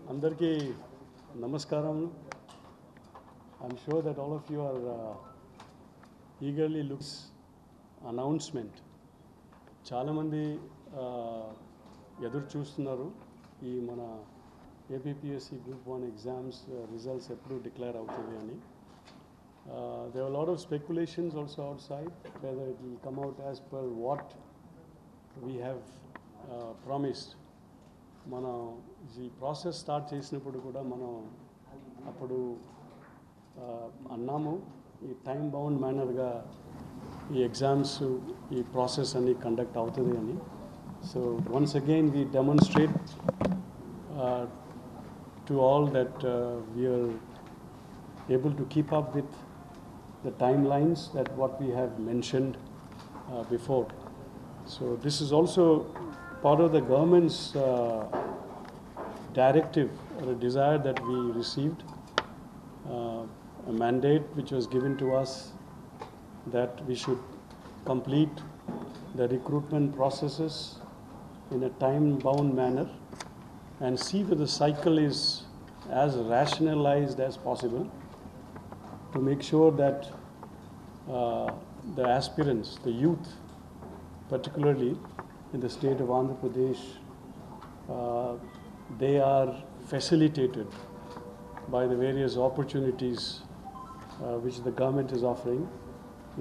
Andarki namaskaram. I'm sure that all of you are eagerly looks announcement. చాలా మంది ఎదురు చూస్తున్నారు ఈ మన ఏపీపీఎస్సీ గ్రూప్ 1 ఎగ్జామ్స్ రిజల్ట్స్ ఎప్పుడు డిక్లేర్ అవుతుంది అని. There are a lot of speculations also outside whether it will come out as per what we have promised. మనం ఈ ప్రాసెస్ స్టార్ట్ చేసినప్పుడు కూడా మనం అప్పుడు అన్నాము ఈ టైం బౌండ్ మేనర్గా ఈ ఎగ్జామ్స్ ఈ ప్రాసెస్ అన్ని కండక్ట్ అవుతుంది అని. So once again we demonstrate to all that we are able to keep up with the timelines that what we have mentioned before. So this is also part of the government's directive or a desire that we received, a mandate which was given to us that we should complete the recruitment processes in a time-bound manner and see that the cycle is as rationalized as possible, to make sure that the aspirants, the youth, particularly in the state of Andhra Pradesh, they are facilitated by the various opportunities which the government is offering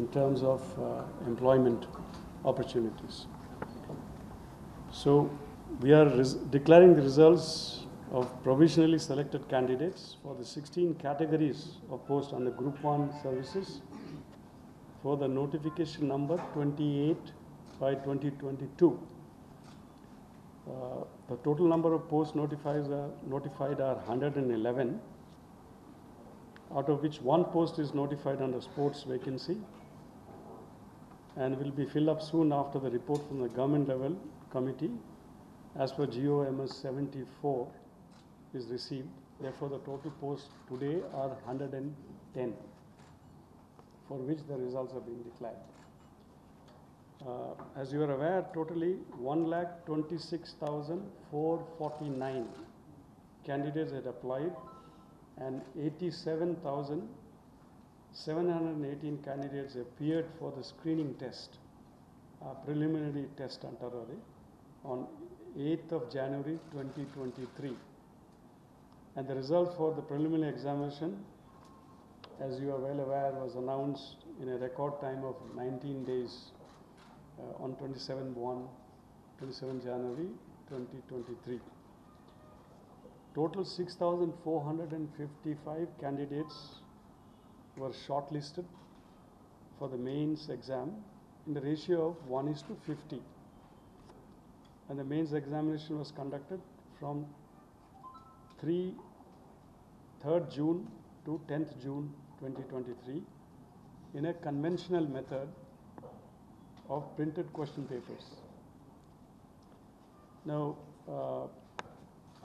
in terms of employment opportunities. So we are declaring the results of provisionally selected candidates for the 16 categories of posts under Group 1 services for the notification number 28/2022. The total number of posts notified are 111, out of which one post is notified under sports vacancy and will be filled up soon after the report from the government level committee as per GOMS 74 is received. Therefore, the total posts today are 110, for which the results are being declared. As you are aware, totally 1,26,449 candidates had applied and 87,718 candidates appeared for the screening test, preliminary test antaradi, on 8th of January 2023. And the result for the preliminary examination, as you are well aware, was announced in a record time of 19 days on 27 January 2023. Total 6,455 candidates were shortlisted for the mains exam in the ratio of 1:50. And the mains examination was conducted from 3rd June to 10th June 2023 in a conventional method of printed question papers. Now,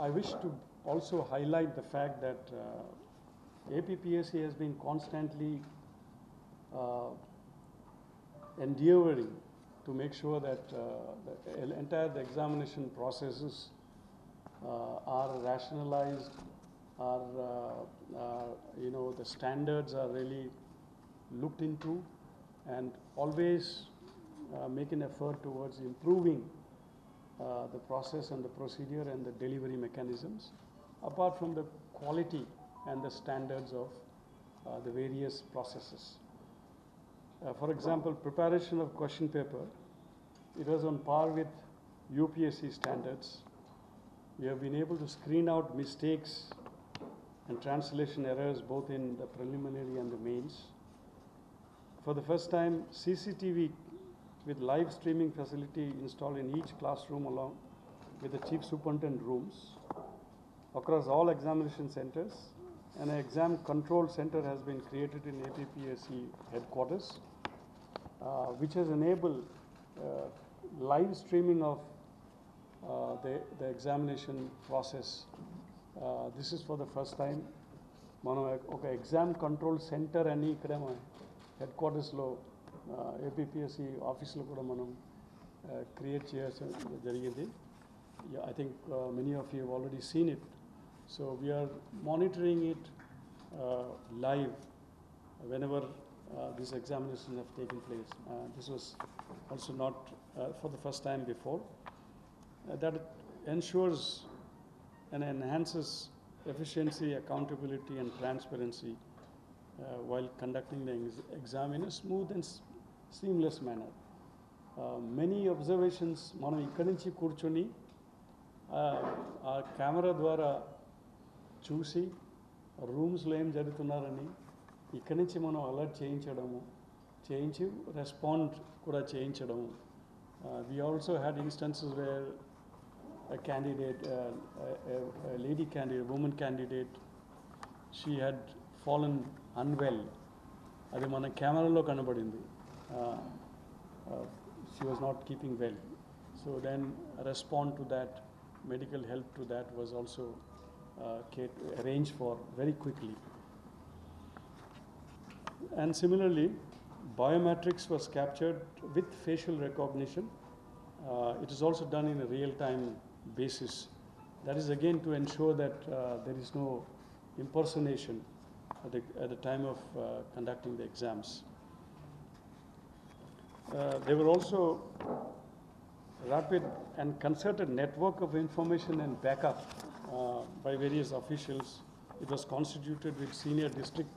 I wish to also highlight the fact that APPSC has been constantly endeavoring to make sure that the entire examination processes are rationalized, the standards are really looked into, and always make an effort towards improving the process and the procedure and the delivery mechanisms, apart from the quality and the standards of the various processes. For example, preparation of question paper, it was on par with UPSC standards. We have been able to screen out mistakes and translation errors both in the preliminary and the mains. For the first time, CCTV with live streaming facility installed in each classroom along with the chief superintendent rooms across all examination centers, and an exam control center has been created in APPSC headquarters, which has enabled live streaming of the examination process. This is for the first time. మనం ఒక exam control centre అని ఇక్కడ head క్వార్టర్స్లో APPSC ఆఫీస్లో కూడా మనం create చేయాల్సి జరిగింది. I think many of you have already seen it. So we are monitoring it live whenever these examinations have taken place. This was also not for the first time before. That ensures and enhances efficiency, accountability and transparency while conducting the exam in a smooth and seamless manner. Many observations మనం ఇక్కడి నుంచి కూర్చొని ఆ camera ద్వారా చూసి రూమ్స్లో ఏం జరుగుతున్నారని ఇక్కడి నుంచి మనం అలర్ట్ చేయించి రెస్పాండ్ కూడా చేయించడము. We also had instances where a candidate, a lady candidate, woman candidate, she had fallen unwell. అది మన కెమెరాలో కనబడింది. She was not keeping well. So then a respond to that, medical help to that was also arranged for very quickly. And similarly, biometrics was captured with facial recognition. It is also done in a real-time basis. That is again to ensure that there is no impersonation at the time of conducting the exams. There were also rapid and concerted network of information and backup by various officials. It was constituted with senior district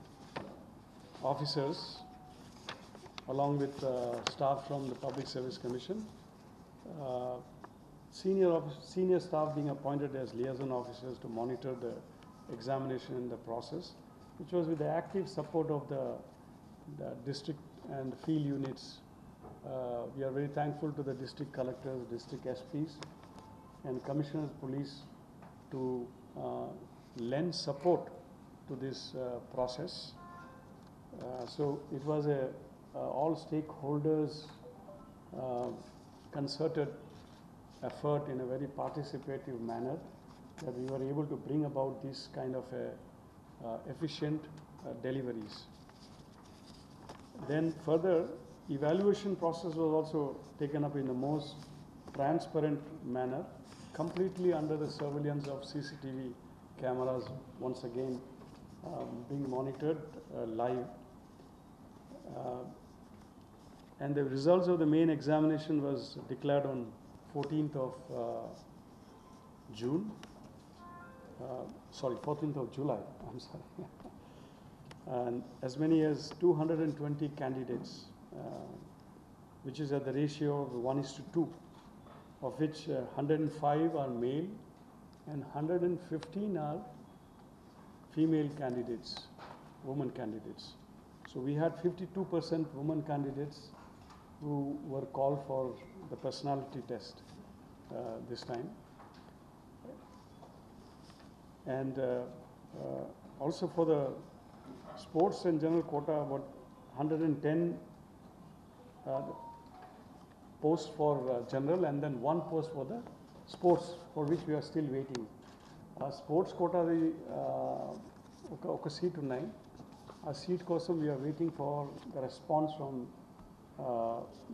officers along with staff from the Public Service Commission. Senior staff being appointed as liaison officers to monitor the examination and the process, which was with the active support of the district and field units. We are very thankful to the district collectors, district SPs and commissioners of police to lend support to this process. So it was a all stakeholders concerted effort in a very participative manner that we were able to bring about this kind of efficient deliveries. Then further, evaluation process was also taken up in the most transparent manner, completely under the surveillance of CCTV cameras, once again being monitored live. And the results of the main examination was declared on 14th of July, I'm sorry. And as many as 220 candidates, which is at the ratio of 1:2, of which 105 are male and 115 are female candidates, women candidates. So we had 52% women candidates who were called for the personality test this time. And also for the sports and general quota, about 110 posts for general and then one post for the sports, for which we are still waiting. Sports quota oka seat unnai. A seat kosam we are waiting for the response from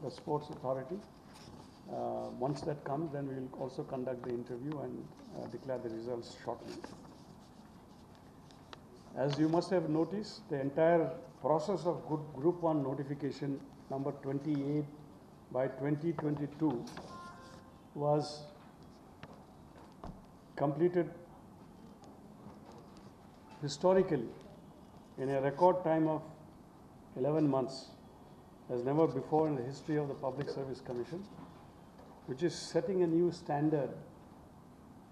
the sports authority. Once that comes, then we will also conduct the interview and declare the results shortly. As you must have noticed, the entire process of Group 1 notification number 28/2022 was completed historically in a record time of 11 months, as never before in the history of the Public Service Commission, which is setting a new standard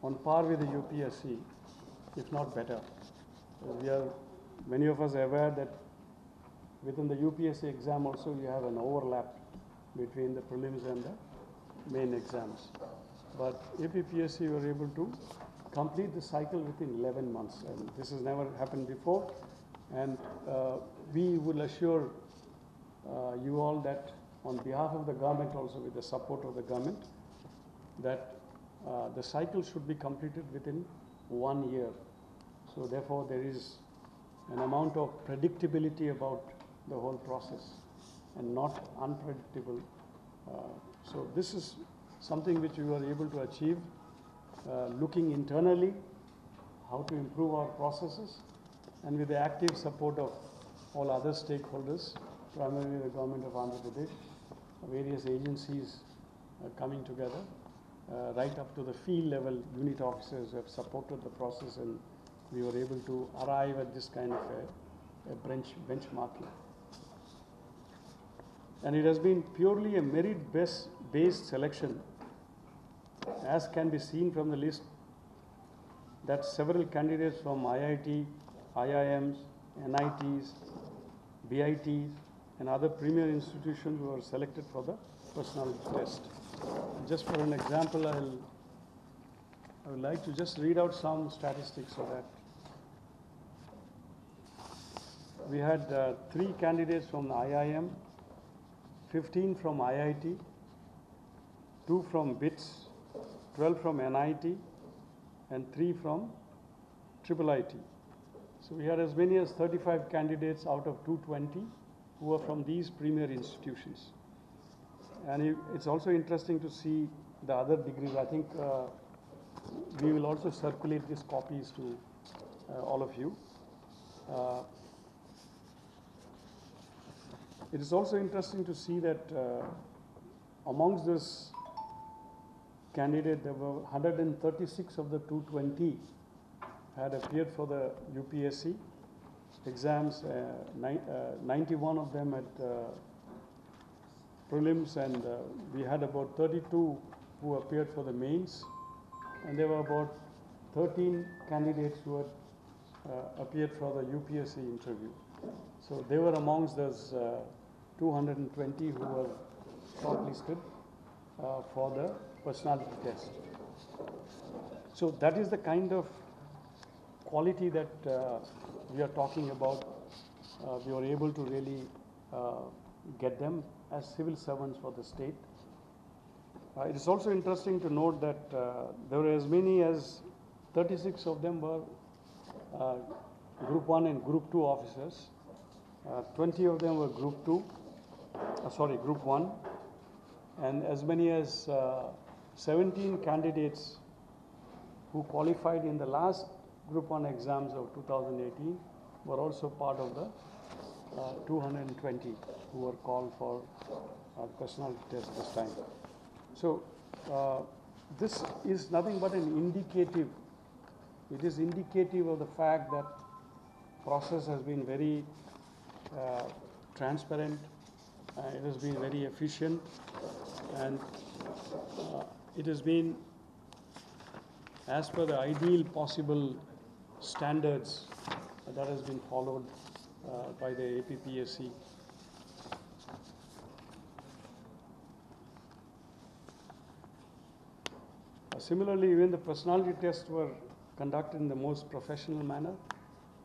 on par with the UPSC, if not better. Many of us are aware that within the UPSC exam also you have an overlap between the prelims and the main exams. But APPSC were able to complete the cycle within 11 months, and this has never happened before. And we will assure you all that on behalf of the government, also with the support of the government, that the cycle should be completed within 1 year. So therefore, there is an amount of predictability about the whole process and not unpredictable. So this is something which we were able to achieve, looking internally how to improve our processes, and with the active support of all other stakeholders, primarily the government of Andhra Pradesh, various agencies coming together, right up to the field level unit officers have supported the process, and we were able to arrive at this kind of a benchmarking. And it has been purely a merit-based selection, as can be seen from the list that several candidates from IIT, IIMs, NITs, BITs, and other premier institutions were selected for the personality test. Just for an example, I would like to just read out some statistics so that we had 3 candidates from the IIM, 15 from IIT, 2 from BITS, 12 from NIT, and 3 from IIIT. So we had as many as 35 candidates out of 220 who are from these premier institutions. And it's also interesting to see the other degrees. I think we will also circulate these copies to all of you. It is also interesting to see that amongst this candidate, there were 136 of the 220 had appeared for the UPSC exams, 91 of them at prelims, and we had about 32 who appeared for the mains, and there were about 13 candidates who had appeared for the UPSC interview. So they were amongst those 220 who were shortlisted for the personality test. So that is the kind of quality that we are talking about. We were able to really get them as civil servants for the state. It is also interesting to note that there were as many as 36 of them were Group 1 and Group 2 officers. 20 of them were Group 1, and as many as 17 candidates who qualified in the last Group 1 exams of 2018 were also part of the 220 who were called for personality test this time. So this is nothing but an indicative. It is indicative of the fact that process has been very transparent, it has been very efficient, and it has been as per the ideal possible standards that has been followed by the APPSC. Similarly, even the personality tests were conducted in the most professional manner.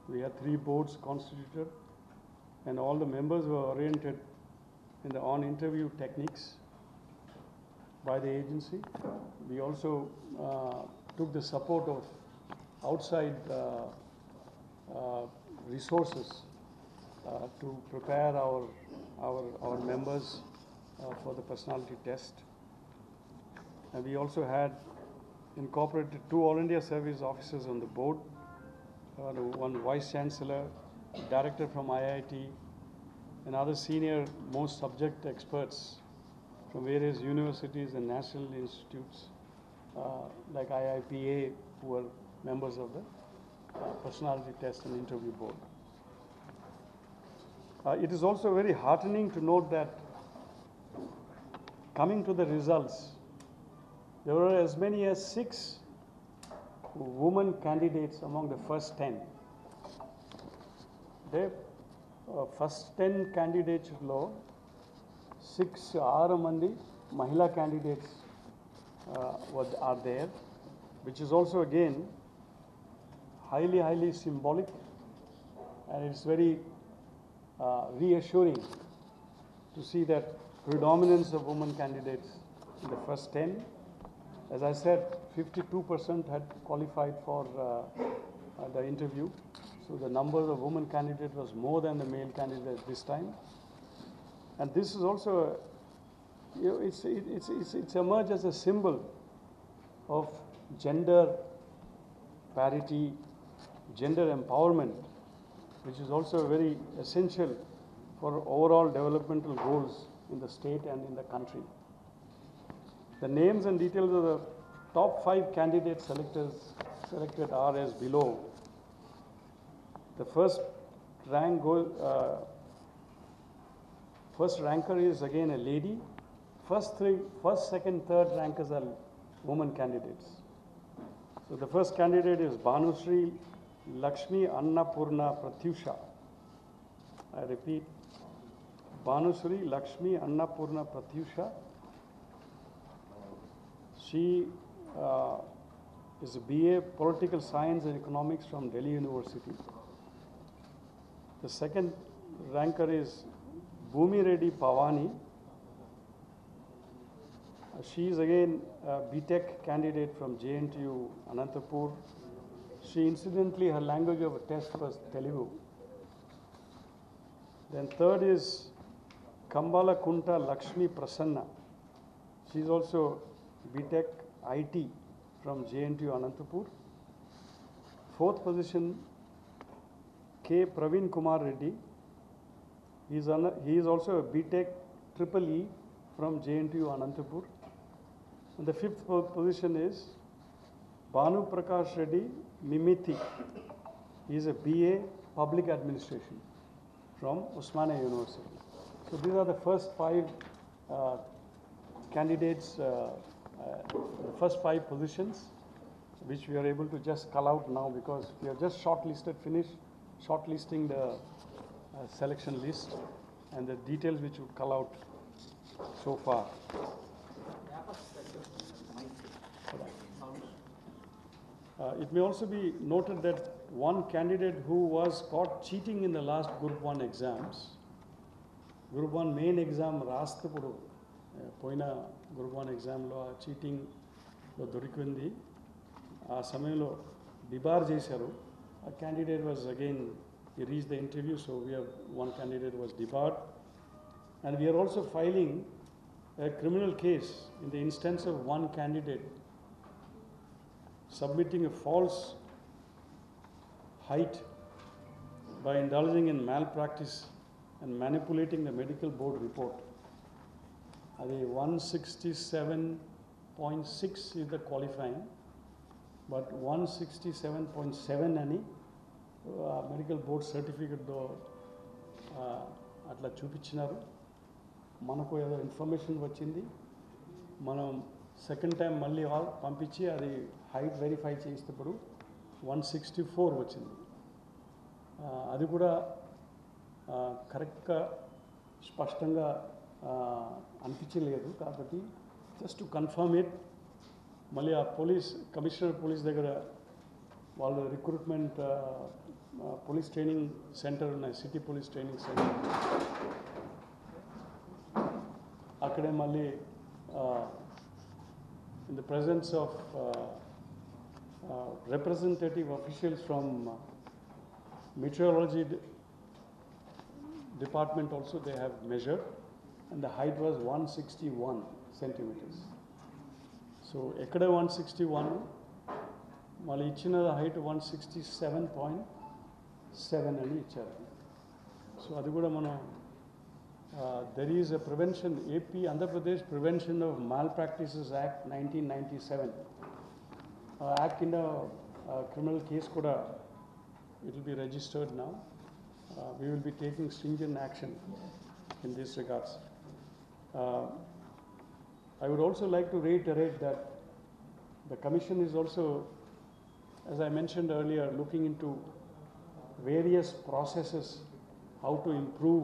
We had 3 boards constituted, and all the members were oriented on interview techniques by the agency. We also took the support of outside resources to prepare our members for the personality test. And we also had incorporated 2 All India Service officers on the board, 1 Vice Chancellor, Director from IIT, and other senior most subject experts from various universities and national institutes like IIPA, who were members of the personality test and interview board. It is also very heartening to note that coming to the results, there were as many as 6 women candidates among the first 10. The first 10 candidates lo 6 mandi Mahila candidates are there, which is also again highly symbolic, and it's very reassuring to see that predominance of women candidates in the first 10. As I said, 52% had qualified for the interview. So the number of women candidates was more than the male candidates this time. And this is also, it's emerged as a symbol of gender parity, gender empowerment, which is also very essential for overall developmental goals in the state and in the country. The names and details of the top 5 candidates selected are as below. The first ranker is again a lady. First, second, third rankers are women candidates. So the first candidate is Bhanusri Lakshmi Annapurna Pratyusha. I repeat, Bhanusri Lakshmi Annapurna Pratyusha. She is a BA Political Science and Economics from Delhi University. The second ranker is Bhumi Reddy Pavani. She is again a BTech candidate from JNTU Anantapur. She incidentally, her language of a test was Telugu. Then third is Kambala Kunta Lakshmi Prasanna. She is also BTech IT from JNTU Anantapur. Fourth position, K. Praveen Kumar Reddy. He is also a BTech EEE from JNTU Anantapur. And the fifth position is Bhanu Prakash Reddy Mimiti. He is a BA Public Administration from Osmania University. So these are the first 5 candidates, the first 5 positions, which we are able to just call out now because we have just finished shortlisting the selection list and the details which would call out so far. It may also be noted that one candidate who was caught cheating in the last Group 1 exams, Group 1 main exam రాస్తప్పుడు పోయిన Group 1 examలో చీటింగ్లో దొరికింది. ఆ సమయంలో debar చేశారు. A candidate was again, he reached the interview, so we have one candidate was debarred. And we are also filing a criminal case in the instance of one candidate submitting a false height by indulging in malpractice and manipulating the medical board report. The 167.6 is the qualifying, but 167.7 ani medical board certificate do atla చూపించినారు. మనకు ఏదో information వచ్చింది, మనం second time మళ్ళీ పంపించి అది height verify చేసేటప్పుడు 164 వచ్చింది. అది కూడా కరెక్ట్గా స్పష్టంగా అనిపించలేదు. కాబట్టి జస్ట్ టు కన్ఫర్మ్ ఇట్, మళ్ళీ ఆ కమిషనర్ పోలీస్ దగ్గర వాళ్ళు రిక్రూట్మెంట్ పోలీస్ ట్రైనింగ్ సెంటర్ ఉన్నాయి, సిటీ పోలీస్ ట్రైనింగ్ సెంటర్, అక్కడే మళ్ళీ in the presence of representative officials from meteorology department also they have measured, and the height was 161 centimeters. So ekkada 161 mali ichina height 167.7 ani icharu. So adi kuda mana there is a prevention, AP Andhra Pradesh Prevention of Malpractices Act 1997 act in a criminal case kuda it will be registered now. We will be taking stringent action in these regards. I would also like to reiterate that the commission is also, as I mentioned earlier, looking into various processes, how to improve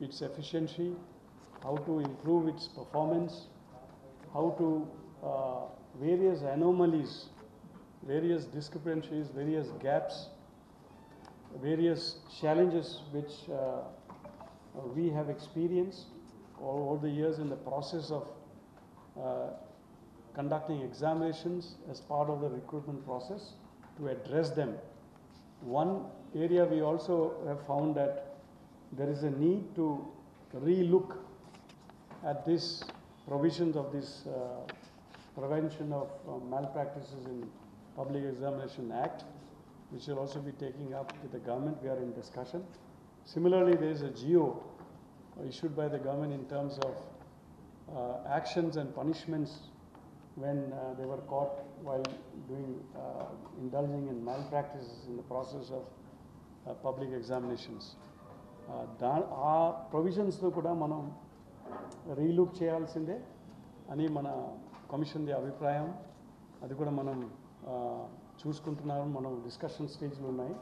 its efficiency, how to improve its performance, how to various anomalies, various discrepancies, various gaps, various challenges which we have experienced, over the years in the process of conducting examinations as part of the recruitment process to address them. One area we also have found that there is a need to re-look at this provisions of this Prevention of Malpractices in Public Examination Act, which will also be taking up with the government. We are in discussion. Similarly, there is a GO issued by the government in terms of actions and punishments when they were caught while indulging in malpractices in the process of public examinations. Our provisions to kuda manam relook cheyalsinde ani mana commission the abhiprayam adi kuda manam chooskuntunnaru manam discussion stage lo unnai.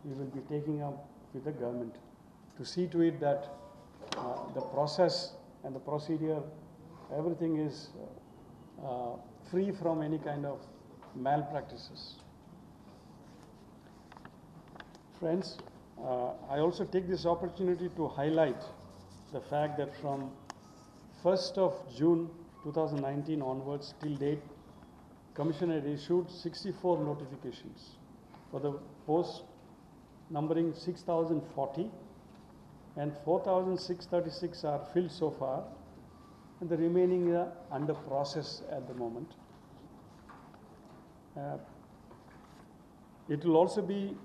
We will be taking up with the government to see to it that the process and the procedure, everything is free from any kind of malpractices. Friends, I also take this opportunity to highlight the fact that from 1st of June 2019 onwards till date, Commission had issued 64 notifications for the posts numbering 6,040, and 4,636 are filled so far, and the remaining are under process at the moment. It will also be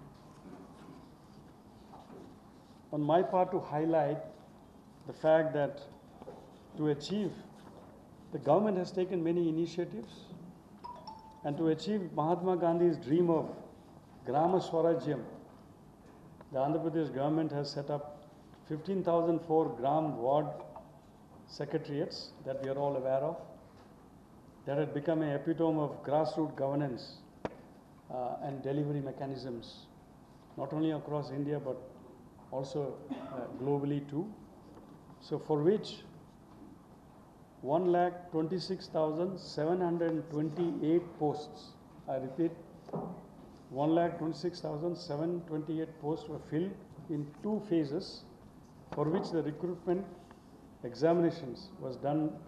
on my part to highlight the fact that to achieve, the government has taken many initiatives, and to achieve Mahatma Gandhi's dream of Grama Swarajyam, the Andhra Pradesh government has set up 15,004 Gram Ward secretariats that we are all aware of, that had become an epitome of grassroots governance and delivery mechanisms, not only across India but also globally too. So for which 1,26,728 posts, I repeat, 1,26,728 posts were filled in 2 phases, for which the recruitment examinations was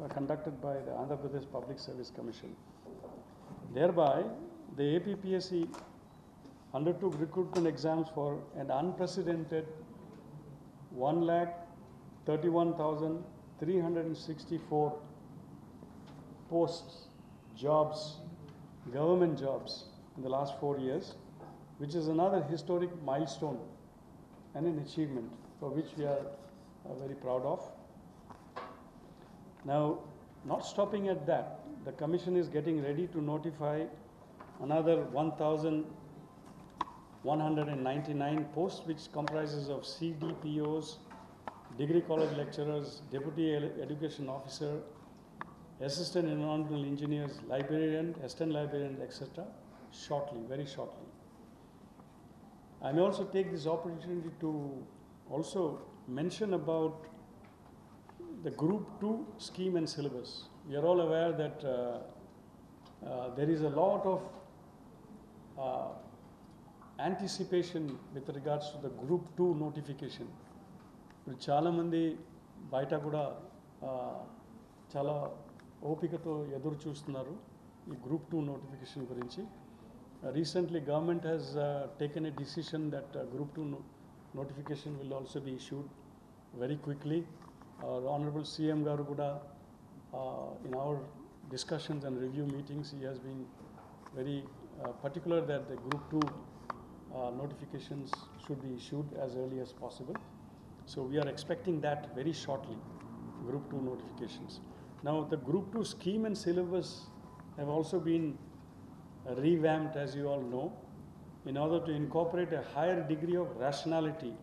conducted by the Andhra Pradesh Public Service Commission. Thereby, the APPSC undertook recruitment exams for an unprecedented 1,31,364 posts, jobs, government jobs in the last 4 years, which is another historic milestone and an achievement for which we are very proud of. Now, not stopping at that, the Commission is getting ready to notify another 1,199 posts, which comprises of CDPOs, degree college lecturers, deputy education officer, assistant environmental engineers, librarian, assistant librarian, etc. shortly, very shortly. I may also take this opportunity to also mention about the Group 2 scheme and syllabus. We are all aware that there is a lot of anticipation with regards to the Group 2 notification. Chala mandi baita kuda chala opikato eduru chustunnaru ee Group 2 notification gurinchi. Recently, government has taken a decision that Group 2 notification will also be issued very quickly. Our Honorable CM Garu kuda, in our discussions and review meetings, he has been very particular that the Group 2 notifications should be issued as early as possible. So we are expecting that very shortly, Group 2 notifications. Now, the Group 2 scheme and syllabus have also been revamped, as you all know, in order to incorporate a higher degree of rationality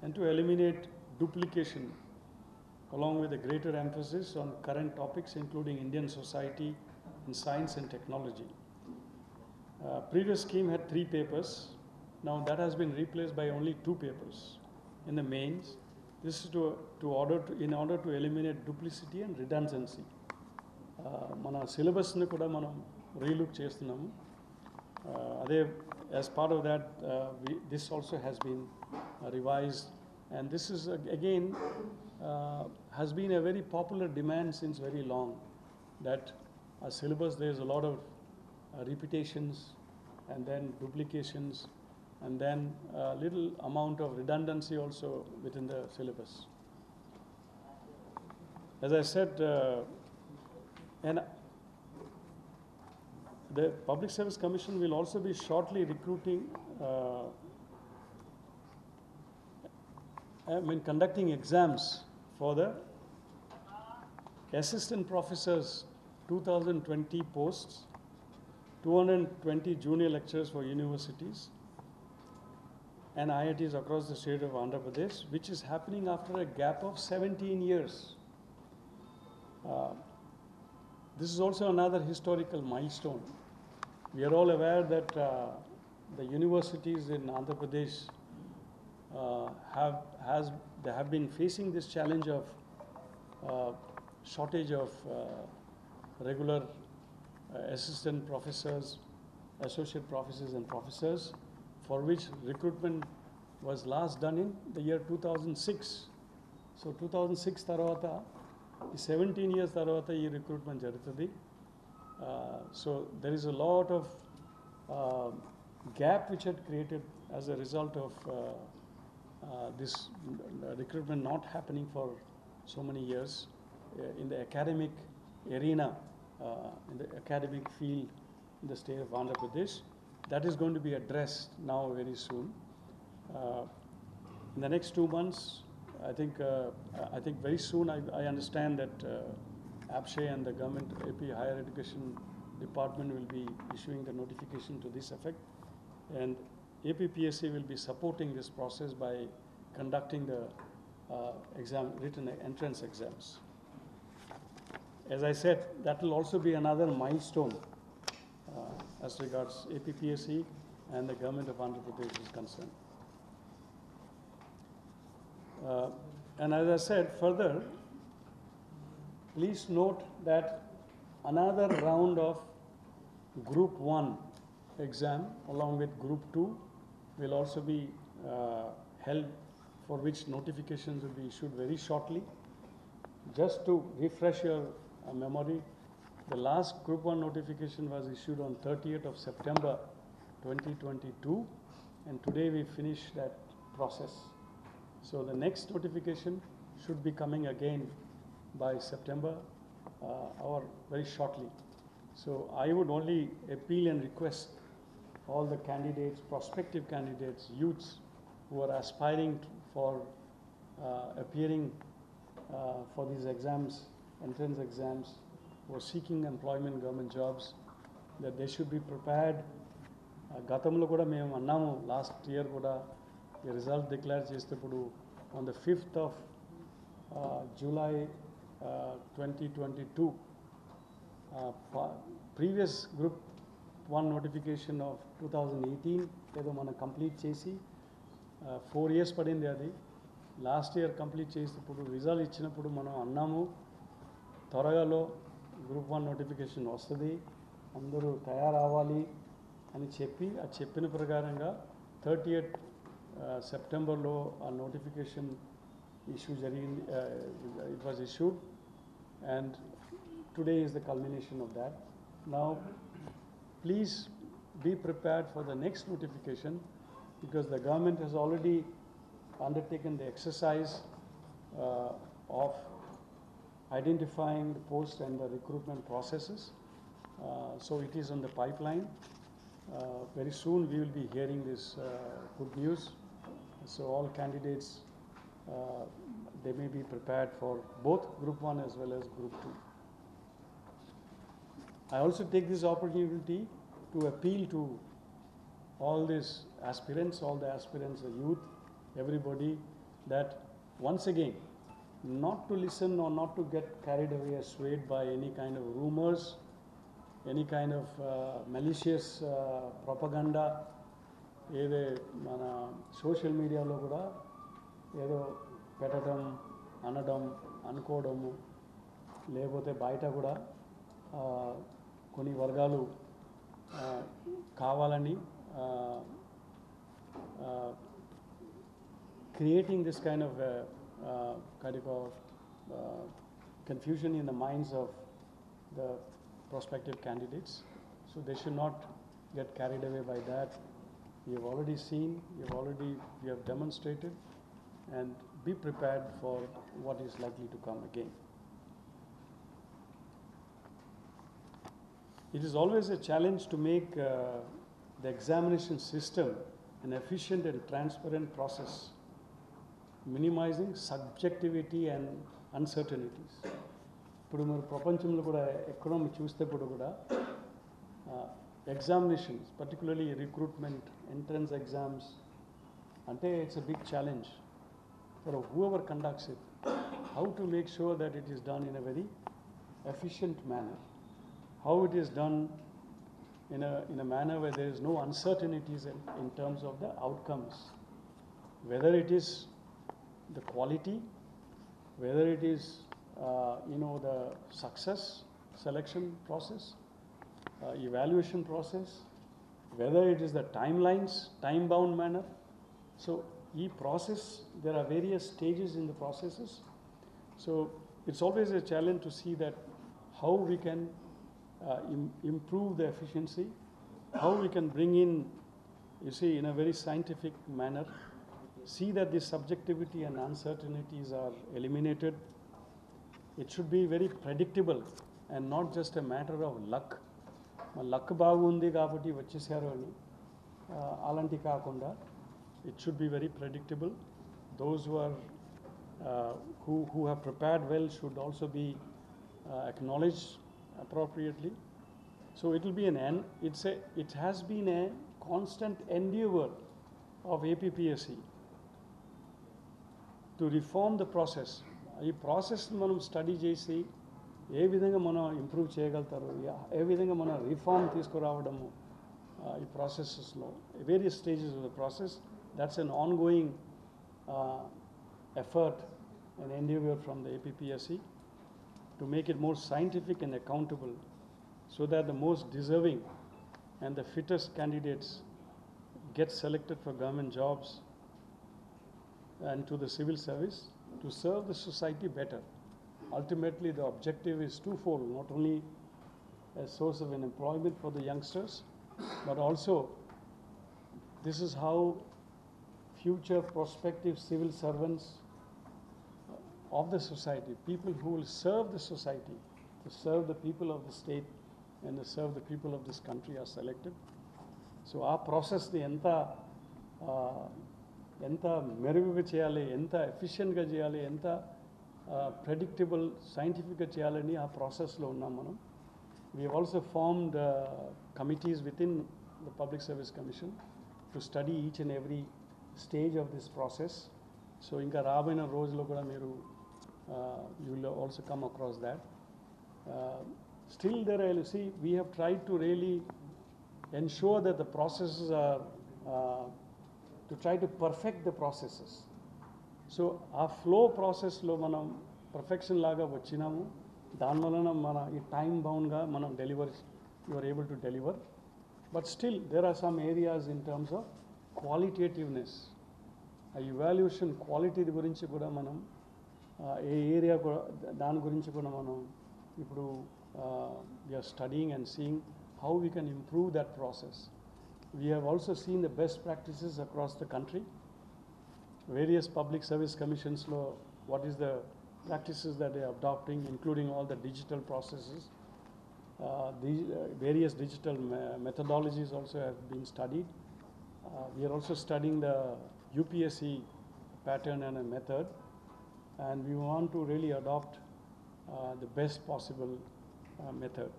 and to eliminate duplication, along with a greater emphasis on current topics including Indian society and science and technology. Previous scheme had 3 papers. Now that has been replaced by only 2 papers in the mains. This is in order to eliminate duplicity and redundancy. Mana syllabus ni kuda manam relook chestunnam. As part of that, this also has been revised, and this is again has been a very popular demand since very long, that a syllabus there is a lot of repetitions and then duplications and then a little amount of redundancy also within the syllabus. As I said, and the Public Service Commission will also be shortly recruiting, conducting exams for the assistant professors, 2020 posts, 220 junior lecturers for universities and IITs across the state of Andhra Pradesh, which is happening after a gap of 17 years. This is also another historical milestone. We are all aware that the universities in Andhra Pradesh have been facing this challenge of shortage of regular assistant professors, associate professors and professors, for which recruitment was last done in the year 2006. So 2006 tarvata, 17 years tarvata ee recruitment jarutadi. So there is a lot of gap which had created as a result of this recruitment not happening for so many years in the academic arena, in the academic field in the state of Andhra Pradesh. That is going to be addressed now very soon. In the next 2 months, I think very soon, I understand that APPSC and the government AP Higher Education Department will be issuing the notification to this effect, and APPSC will be supporting this process by conducting the written entrance exams. As I said, that will also be another milestone as regards APPSC and the government of Andhra Pradesh is concerned. And as I said further, please note that another round of Group 1 exam along with Group 2 will also be held, for which notifications will be issued very shortly. Just to refresh your memory, the last Group 1 notification was issued on 30th of September 2022, and today we finish that process. So the next notification should be coming again by September or very shortly. So I would only appeal and request all the candidates, prospective candidates, youths who are aspiring for appearing for these exams, entrance exams, who are seeking employment, government jobs, that they should be prepared. Gowthamlo kuda mem annamu last year kuda the result declare chestappudu on the 5th of July 2022. Previous Group 1 notification of 2018 ఏదో మనం complete చేసి 4 years పడింది. అది last year complete చేసినప్పుడు result ఇచ్చినప్పుడు మనం అన్నాము త్వరగాలో Group 1 notification వస్తుంది, అందరూ తయారవ్వాలి అని చెప్పి ఆ చెప్పిన ప్రకారంగా 30th సెప్టెంబర్లో ఆ నోటిఫికేషన్ ఇష్యూ జరిగింది. It was issued, and today is the culmination of that. Now please be prepared for the next notification, because the government has already undertaken the exercise of identifying the post and the recruitment processes. So it is on the pipeline. Very soon we will be hearing this good news. So all candidates, they may be prepared for both Group 1 as well as Group 2. I also take this opportunity to appeal to all these aspirants, the youth, everybody, that once again, not to listen or not to get carried away or swayed by any kind of rumors, any kind of malicious propaganda. ఏదే మన social మీడియాలో కూడా ఏదో పెట్టడం, అనడం, అనుకోవడము, లేకపోతే బయట కూడా కొన్ని వర్గాలు కావాలని creating this kind of confusion in the minds of the prospective candidates. So they should not get carried away by that. We have already seen, we have demonstrated, and be prepared for what is likely to come again. It is always a challenge to make the examination system an efficient and transparent process, minimizing subjectivity and uncertainties. ఇప్పుడు మరి ప్రపంచంలో కూడా ఎక్కడో మీరు చూస్తే కూడా examinations, particularly recruitment, entrance exams, ante it's a big challenge for whoever conducts it, how to make sure that it is done in a very efficient manner, how it is done in a manner where there is no uncertainties in terms of the outcomes, whether it is the quality, whether it is the success selection process, evaluation process, whether it is the timelines, time-bound manner. So, each process, there are various stages in the processes. So, it's always a challenge to see that how we can improve the efficiency, how we can bring in, you see, in a very scientific manner, see that the subjectivity and uncertainties are eliminated. It should be very predictable and not just a matter of luck. Luck బాగుంది కాబట్టి వచ్చేసారు అని అలాంటి కాకుండా it should be very predictable. Those who are who have prepared well should also be acknowledged appropriately. So it will be it has been a constant endeavor of APPSC to reform the process. ఈ process మనం study చేసి ఏ విధంగా మనం improve చేయగలుగుతారు, ఏ విధంగా మనం reform తీసుకురావడము ఈ ప్రాసెసెస్లో various stages of the process. That's an ongoing effort and endeavour from the APPSC to make it more scientific and accountable, so that the most deserving and the fittest candidates get selected for government jobs and to the civil service to serve the society better. Ultimately, the objective is twofold: not only a source of an employment for the youngsters, but also this is how future prospective civil servants of the society, people who will serve the society, to serve the people of the state and to serve the people of this country, are selected. So our process ఎంత మెరుగుగా చేయాలి, ఎంత ఎఫిషియెంట్గా చేయాలి, ఎంత predictable సైంటిఫిక్గా చేయాలని ఆ ప్రాసెస్లో ఉన్నాం మనం. We have also formed committees within the Public Service Commission to study each and every stage of this process. So ఇంకా రాబోయిన రోజుల్లో కూడా మీరు you will also come across that. Still there, you see, we have tried to really ensure that the processes are to try to perfect the processes. So our flow process lo manam perfection laga vachinamu, dan valana mana ee time bound ga manam deliver, you are able to deliver. But still there are some areas in terms of qualitativeness, evaluation quality gurinchi kuda manam A area దాని గురించి కూడా మనం ఇప్పుడు we are studying and seeing how we can improve that process. We have also seen the best practices across the country. Various public service commissions law, what is the practices that they are adopting, including all the digital processes. Various digital methodologies also have been studied. We are also studying the UPSC pattern and a method, and we want to really adopt the best possible method.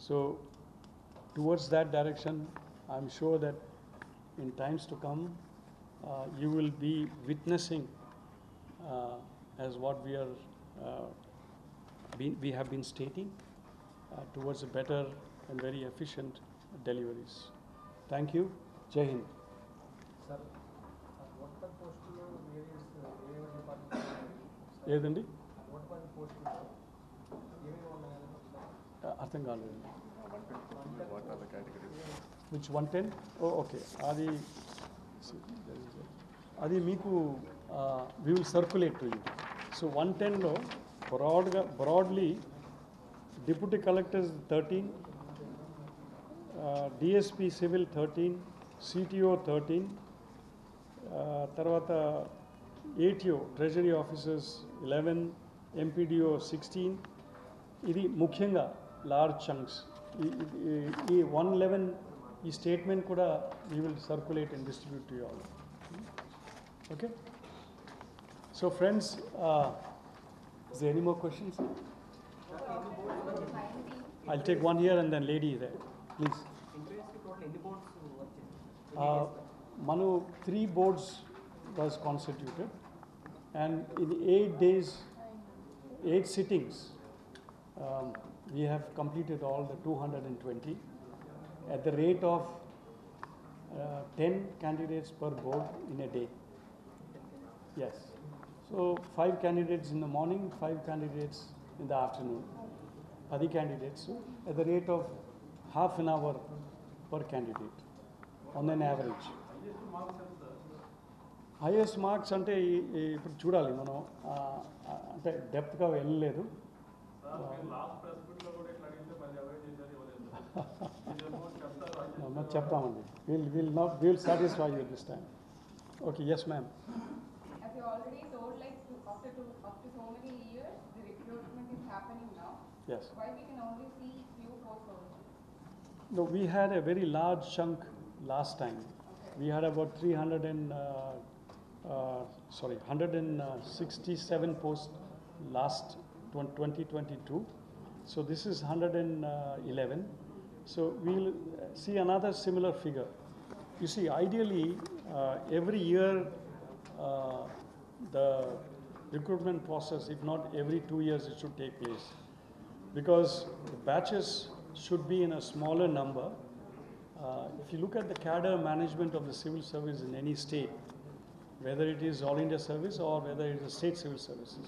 So towards that direction, I'm sure that in times to come, you will be witnessing as what we have been stating towards a better and very efficient deliveries. Thank you. Jai Hind. Sir, what are the posts various departments? ఏదండి? What are the posts? ఏమేమి ఉన్నాయి? అర్థం కాలేదు. What are the categories? Which 110? Oh, okay. అది మీకు we will circulate to you. So 110 లో broadly Deputy Collectors 13, DSP Civil 13, CTO 13, తర్వాత ATO Treasury Officers 11, MPDO 16. ఇది ముఖ్యంగా లార్జ్ చంక్స్. ఈ 111 ఈ స్టేట్మెంట్ కూడా we will circulate and distribute to you all. Okay? So friends, is there any more questions? I'll take one here and then lady there, please. Manu 3 boards was constituted, and in 8 days, 8 sittings, we have completed all the 220 at the rate of 10 candidates per board in a day. Yes. So 5 candidates in the morning, 5 candidates in the afternoon. 10 candidates at the rate of half an hour per candidate on an average. Highest marks అంటే ఇప్పుడు చూడాలి మనం, అంటే డెప్త్గా వెళ్ళలేదు. చెప్తామండి. We'll satisfy you this time. Okay, yes ma'am. As you already told, like after so many years, the recruitment is happening now. Yes. Why we can only see few posts only? No, we had a very large chunk last time. Okay. We had about 167 posts last 2022. So this is 111. So we'll see another similar figure. You see, ideally, every year the recruitment process, if not every 2 years, it should take place. Because the batches should be in a smaller number. If you look at the cadre management of the civil service in any state, whether it is All India Service or whether it is state civil services,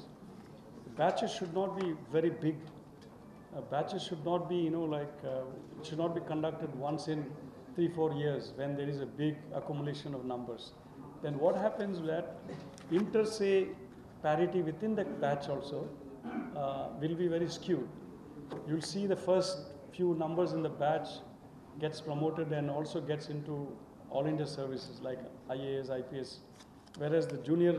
the batches should not be very big. Batches should not be, it should not be conducted once in 3-4 years when there is a big accumulation of numbers. Then what happens that inter-se parity within the batch also will be very skewed. You'll see the first few numbers in the batch gets promoted and also gets into All India services like IAS, IPS, whereas the junior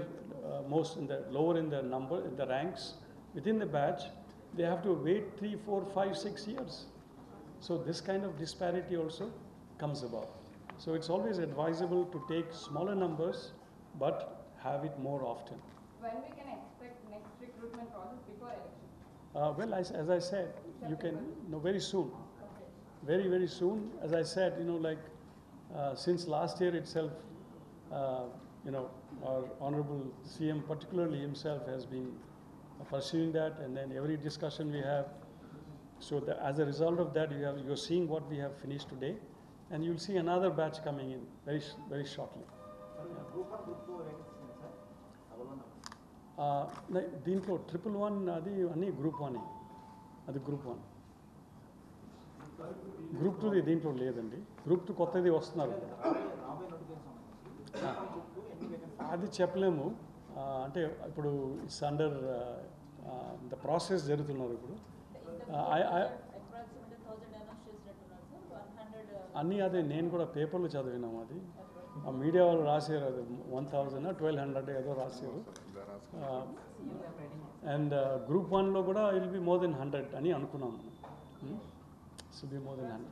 most in the lower in the number in the ranks within the batch, they have to wait 3, 4, 5, 6 years. So this kind of disparity also comes about. So it's always advisable to take smaller numbers but have it more often. When we can expect next recruitment process before election? Well, as I said, you can very soon. Okay. Very, very soon. As I said, since last year itself, our Honorable CM particularly himself has been pursuing that, and then every discussion we have. So as a result of that, you're seeing what we have finished today, and you'll see another batch coming in very, very shortly. దీంట్లో 111 అది అన్ని group 1, అది group 1. Group 2 దీంట్లో లేదండి. Group 2 కొత్తది వస్తున్నారు, అది చెప్పలేము. అంటే ఇప్పుడు ఇట్స్ అండర్ ద ప్రాసెస్ జరుగుతున్నారు ఇప్పుడు. అన్నీ అదే నేను కూడా పేపర్లు చదివినాము. అది ఆ మీడియా వాళ్ళు రాశారు, అది 1000, 1200 ఏదో రాశారు. అండ్ గ్రూప్ 1లో కూడా విల్ బి మోర్ దెన్ 100 అని అనుకున్నాము. Should be more than 100.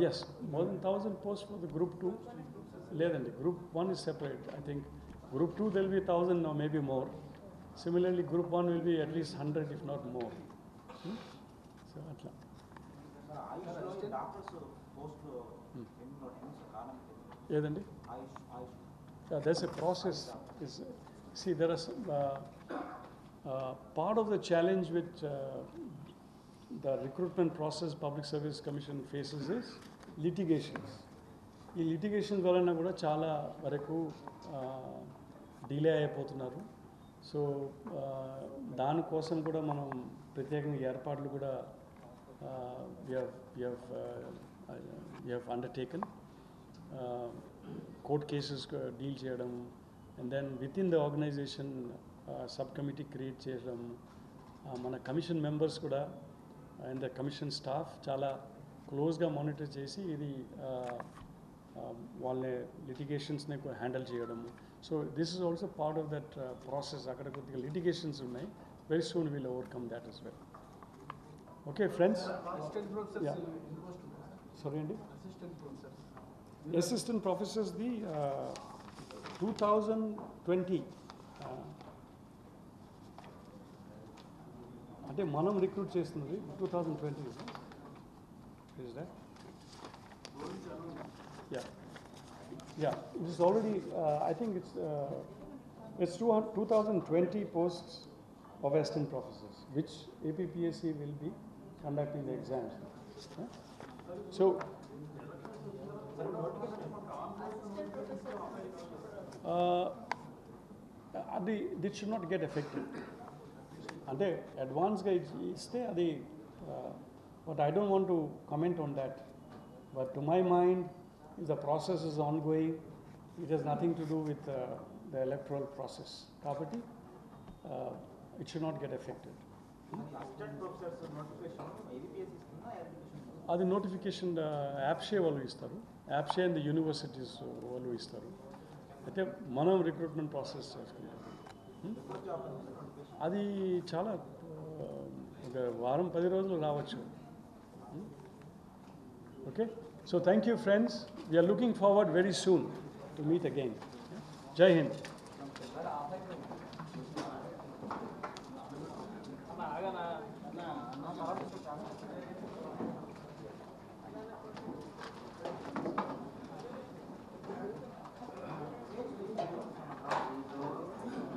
Yes, more than 1000 posts for the group 2. Ledandi, group 1 is separate. I think group 2 there will be 1000 or maybe more. Similarly, group 1 will be at least 100 if not more. So atla. Ledandi. There's a process. See, there are some, part of the challenge with the recruitment process Public Service Commission faces is litigations. ఈ litigations వలన కూడా చాలా వరకు delay అయిపోతున్నారు. So దానికోసం కూడా మనం ప్రత్యేకంగా ఏర్పాట్లు కూడా we have undertaken. Court cases deal చేయడం, and then within the organization sub committee create చేయడం, మన కమిషన్ మెంబర్స్ కూడా అండ్ ద కమిషన్ స్టాఫ్ చాలా క్లోజ్గా మానిటర్ చేసి ఇది వాళ్ళ లిటిగేషన్స్ని హ్యాండిల్ చేయడము. So this is also part of that process. అక్కడ కొద్దిగా లిటిగేషన్స్ ఉన్నాయి. Very soon will overcome that as well. Okay friends. Assistant professors involved, sorry అండి. assistant professors. అసిస్టెంట్ ప్రొఫెసర్స్ది 2020 అంటే మనం రిక్రూట్ చేస్తున్నది 2020 is that? Yeah, it is already, I think it's 2020 posts of assistant professors, which APPSC will be conducting the exams. So, this should not get affected. అంటే అడ్వాన్స్గా ఇస్తే అది, but I don't want to comment on that. But to my mind the process is ongoing. It has nothing to do with the electoral process. కాబట్టి it should not get affected. అది notification యాప్షే వాళ్ళు ఇస్తారు. యాప్షే and the universities వాళ్ళు ఇస్తారు. అయితే మనం recruitment process చేసుకుంటాం. అది చాలా ఒక వారం 10 రోజులు రావచ్చు. Okay, so thank you friends. We are looking forward very soon to meet again. Jai Hind. ఆగనా